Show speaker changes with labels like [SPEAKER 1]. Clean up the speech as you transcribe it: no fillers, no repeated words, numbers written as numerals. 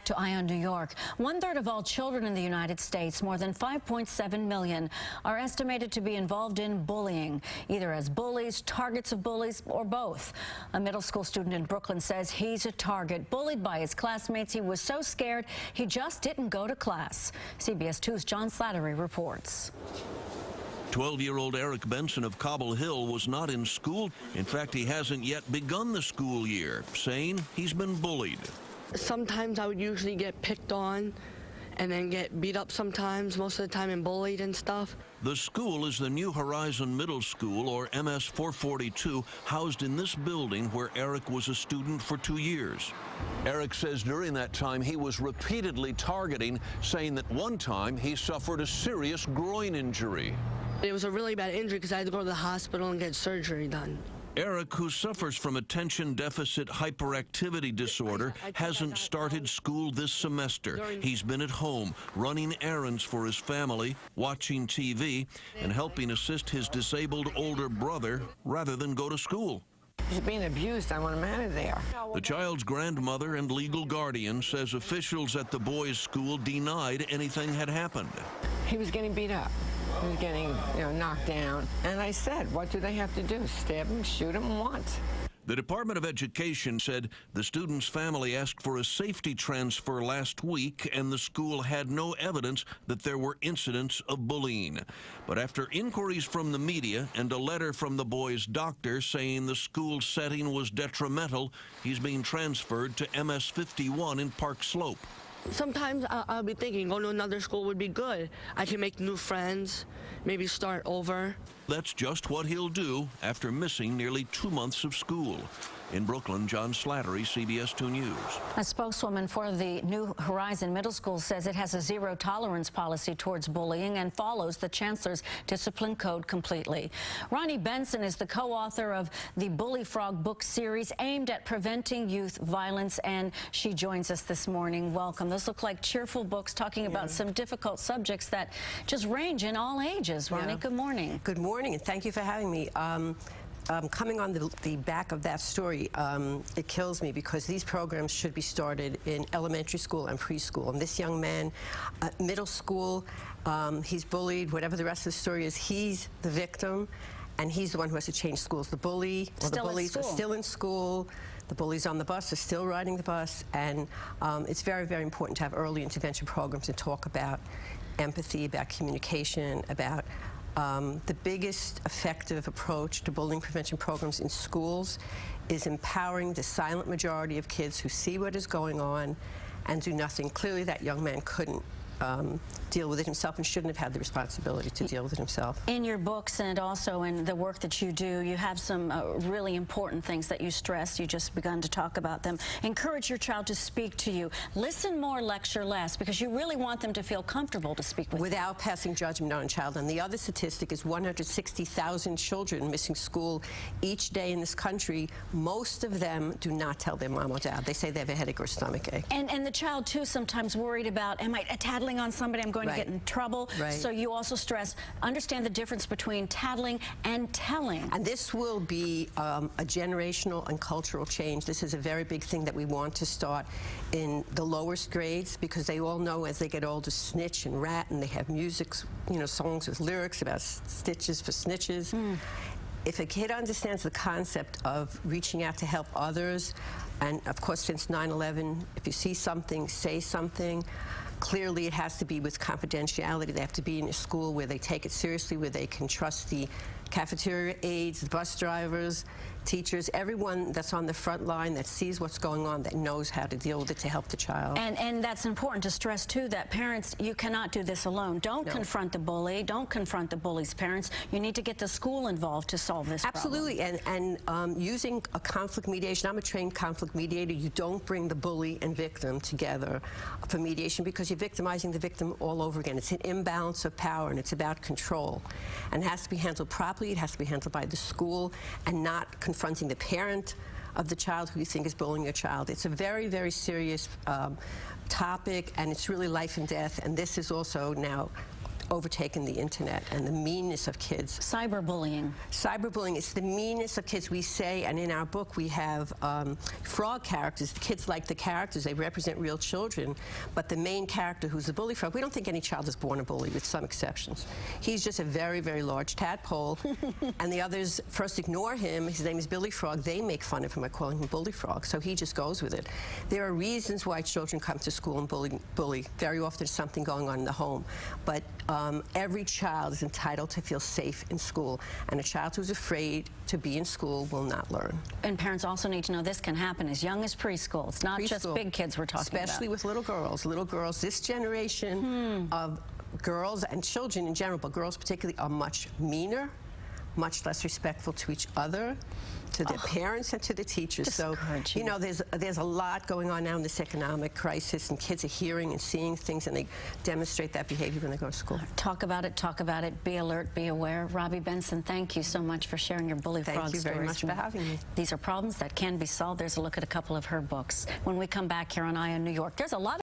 [SPEAKER 1] Back to Ione, New York. 1/3 of all children in the United States, more than 5.7 million, are estimated to be involved in bullying, either as bullies, targets of bullies, or both. A middle school student in Brooklyn says he's a target. Bullied by his classmates, he was so scared he just didn't go to class. CBS 2's John Slattery reports.
[SPEAKER 2] 12-year-old Eric Benson of Cobble Hill was not in school. In fact, he hasn't yet begun the school year, saying he's been bullied.
[SPEAKER 3] Sometimes I would usually get picked on and then get beat up sometimes, most of the time, and bullied and stuff.
[SPEAKER 2] The school is the New Horizon Middle School, or MS 442, housed in this building where Eric was a student for 2 years. Eric says during that time he was repeatedly targeting, saying that one time he suffered a serious groin injury.
[SPEAKER 3] It was a really bad injury because I had to go to the hospital and get surgery done.
[SPEAKER 2] Eric, who suffers from attention deficit hyperactivity disorder, hasn't started school this semester. He's been at home, running errands for his family, watching TV, and helping assist his disabled older brother rather than go to school.
[SPEAKER 4] He's being abused. I want him out of there.
[SPEAKER 2] The child's grandmother and legal guardian says officials at the boys' school denied anything had happened.
[SPEAKER 4] He was getting beat up. He was getting, knocked down. And I said, what do they have to do? Stab him, shoot him once?
[SPEAKER 2] The Department of Education said the student's family asked for a safety transfer last week, and the school had no evidence that there were incidents of bullying. But after inquiries from the media and a letter from the boy's doctor saying the school setting was detrimental, he's being transferred to MS 51 in Park Slope.
[SPEAKER 3] Sometimes I'll be thinking going to another school would be good. I can make new friends, maybe start over.
[SPEAKER 2] That's just what he'll do after missing nearly 2 months of school. In Brooklyn, John Slattery, CBS 2 News.
[SPEAKER 1] A spokeswoman for the New Horizon Middle School says it has a zero-tolerance policy towards bullying and follows the chancellor's discipline code completely. Ronnie Benson is the co-author of the Bullyfrog book series aimed at preventing youth violence, and she joins us this morning. Welcome. Those look like cheerful books talking about some difficult subjects that just range in all ages. Ronnie, good morning.
[SPEAKER 5] Good morning, and thank you for having me. Coming on the back of that story, it kills me because these programs should be started in elementary school and preschool. And this young man, middle school, he's bullied, whatever the rest of the story is, he's the victim, and he's the one who has to change schools. The bully, or the bullies are still in school. The bullies on the bus are still riding the bus, and it's very, very important to have early intervention programs and talk about empathy, about communication, about the biggest effective approach to bullying prevention programs in schools is empowering the silent majority of kids who see what is going on and do nothing. Clearly, that young man couldn't deal with it himself and shouldn't have had the responsibility to deal with it himself. In your books and also in the work that you do, you have some really important things that you stress. You just begun to talk about them. Encourage your child to speak to you. Listen more, lecture less, because you really want them to feel comfortable to speak with you. Without passing judgment on a child. And the other statistic is 160,000 children missing school each day in this country. Most of them do not tell their mom or dad. They say they have a headache or stomach ache. And the child, too, sometimes worried about, am I tattling on somebody, I'm going to get in trouble. So you also stress, understand the difference between tattling and telling. And this will be a generational and cultural change. This is a very big thing that we want to start in the lowest grades, because they all know as they get older, snitch and rat, and they have music, songs with lyrics about stitches for snitches. If a kid understands the concept of reaching out to help others, and of course since 9/11, if you see something, say something. Clearly, it has to be with confidentiality. They have to be in a school where they take it seriously, where they can trust the cafeteria aides, the bus drivers, teachers, everyone that's on the front line that sees what's going on, that knows how to deal with it to help the child. And that's important to stress, too, that parents, you cannot do this alone. Don't confront the bully. Don't confront the bully's parents. You need to get the school involved to solve this problem. Absolutely. And using a conflict mediation, I'm a trained conflict mediator. You don't bring the bully and victim together for mediation because you're victimizing the victim all over again. It's an imbalance of power, and it's about control. And it has to be handled properly. It has to be handled by the school and not confronting the parent of the child who you think is bullying your child. It's a very, very serious topic, and it's really life and death. And this is also now overtaken the internet and the meanness of kids.
[SPEAKER 1] Cyberbullying.
[SPEAKER 5] Cyberbullying is the meanness of kids. We say, and in our book we have frog characters. The kids like the characters. They represent real children. But the main character, who's the bully frog, we don't think any child is born a bully, with some exceptions. He's just a very, very large tadpole. And the others first ignore him. His name is Billy Frog. They make fun of him by calling him Bully Frog. So he just goes with it. There are reasons why children come to school and bully. Very often there's something going on in the home. But every child is entitled to feel safe in school. And a child who's afraid to be in school will not learn.
[SPEAKER 1] And parents also need to know this can happen as young as preschool. It's not just big kids we're talking about.
[SPEAKER 5] Especially with little girls. Little girls, this generation of girls and children in general, but girls particularly, are much meaner, much less respectful to each other, to their parents and to the teachers. So, you know, there's a lot going on now in this economic crisis, and kids are hearing and seeing things, and they demonstrate that behavior when they go to school.
[SPEAKER 1] Talk about it, be alert, be aware. Robbie Benson, thank you so much for sharing your Bullyfrog stories.
[SPEAKER 5] Thank you very much for having me.
[SPEAKER 1] These are problems that can be solved. There's a look at a couple of her books. When we come back here on Eye on New York, there's a lot